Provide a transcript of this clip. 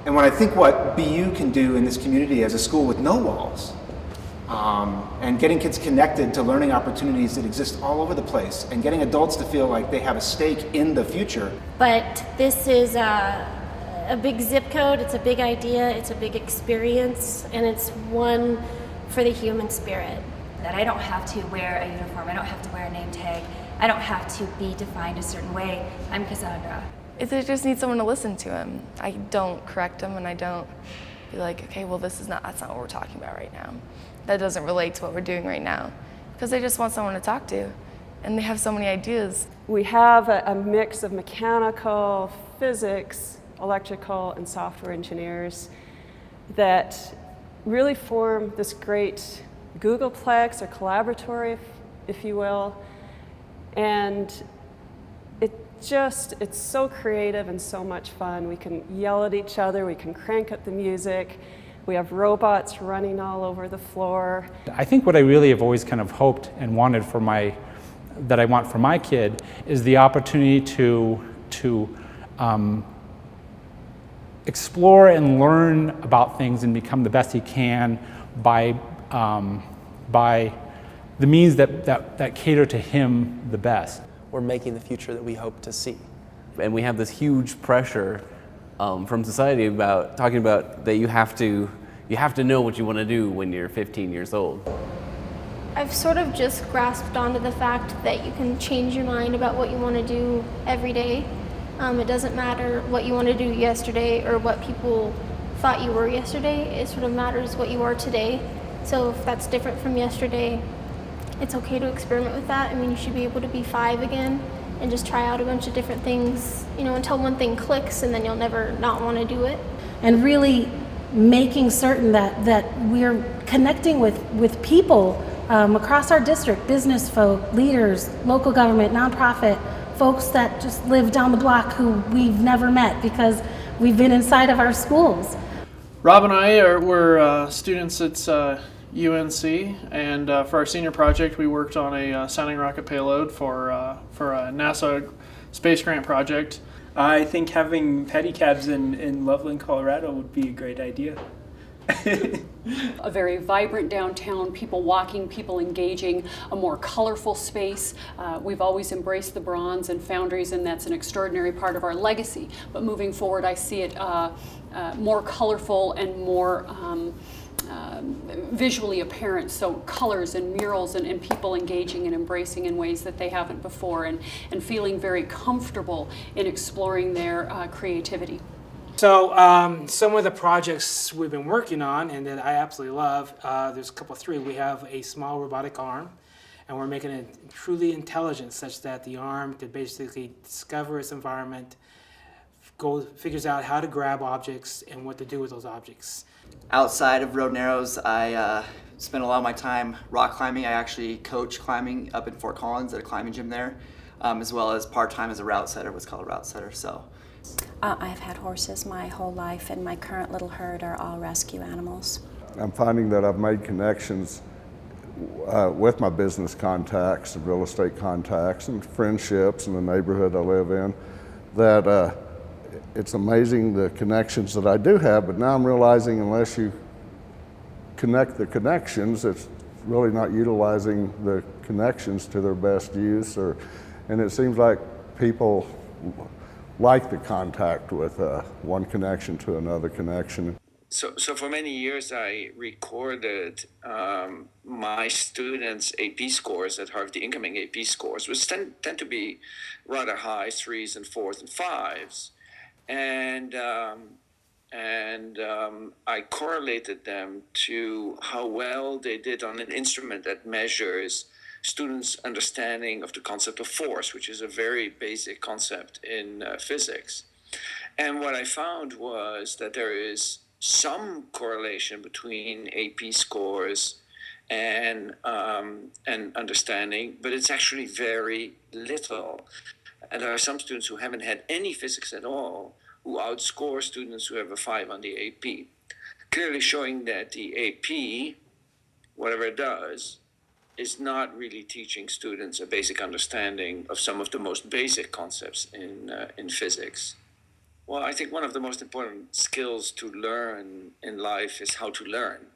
And when I think what BU can do in this community as a school with no walls, and getting kids connected to learning opportunities that exist all over the place, and getting adults to feel like they have a stake in the future. But this is a big zip code, it's a big idea, it's a big experience, and it's one for the human spirit. That I don't have to wear a uniform, I don't have to wear a name tag, I don't have to be defined a certain way. I'm Cassandra. They just need someone to listen to him. I don't correct him, and I don't be like, okay, well, that's not what we're talking about right now. That doesn't relate to what we're doing right now. Because they just want someone to talk to, and they have so many ideas. We have a mix of mechanical, physics, electrical, and software engineers that really form this great Googleplex or collaboratory, if you will. And it's so creative and so much fun. We can yell at each other, we can crank up the music, we have robots running all over the floor. I think what I really have always kind of hoped and wanted that I want for my kid is the opportunity to explore and learn about things and become the best he can by the means that cater to him the best. We're making the future that we hope to see. And we have this huge pressure from society about talking about that you have to know what you want to do when you're 15 years old. I've sort of just grasped onto the fact that you can change your mind about what you want to do every day. It doesn't matter what you want to do yesterday or what people thought you were yesterday. It sort of matters what you are today. So if that's different from yesterday, it's okay to experiment with that. I mean, you should be able to be 5 again and just try out a bunch of different things, until one thing clicks, and then you'll never not want to do it. And really making certain that we're connecting with people across our district, business folk, leaders, local government, nonprofit, folks that just live down the block who we've never met because we've been inside of our schools. Rob and I were students at UNC, and for our senior project we worked on a sounding rocket payload for a NASA space grant project. I think having pedicabs in Loveland, Colorado would be a great idea. A very vibrant downtown, people walking, people engaging, a more colorful space. We've always embraced the bronze and foundries, and that's an extraordinary part of our legacy. But moving forward, I see it more colorful and more visually apparent, so colors and murals and people engaging and embracing in ways that they haven't before, and feeling very comfortable in exploring their creativity. So some of the projects we've been working on and that I absolutely love, there's three. We have a small robotic arm, and we're making it truly intelligent such that the arm could basically discover its environment, figures out how to grab objects and what to do with those objects. Outside of Road and Arrows, I spend a lot of my time rock climbing. I actually coach climbing up in Fort Collins at a climbing gym there, as well as part-time as a route setter, what's called a route setter. So, I've had horses my whole life, and my current little herd are all rescue animals. I'm finding that I've made connections with my business contacts, and real estate contacts, and friendships in the neighborhood I live in, that it's amazing the connections that I do have, but now I'm realizing unless you connect the connections, it's really not utilizing the connections to their best use, and it seems like people like the contact with one connection to another connection. So for many years I recorded my students' AP scores at Harvard, the incoming AP scores, which tend to be rather high, 3s and 4s and 5s. And I correlated them to how well they did on an instrument that measures students' understanding of the concept of force, which is a very basic concept in physics. And what I found was that there is some correlation between AP scores and understanding, but it's actually very little. And there are some students who haven't had any physics at all who outscore students who have a 5 on the AP, clearly showing that the AP, whatever it does, is not really teaching students a basic understanding of some of the most basic concepts in physics. Well, I think one of the most important skills to learn in life is how to learn.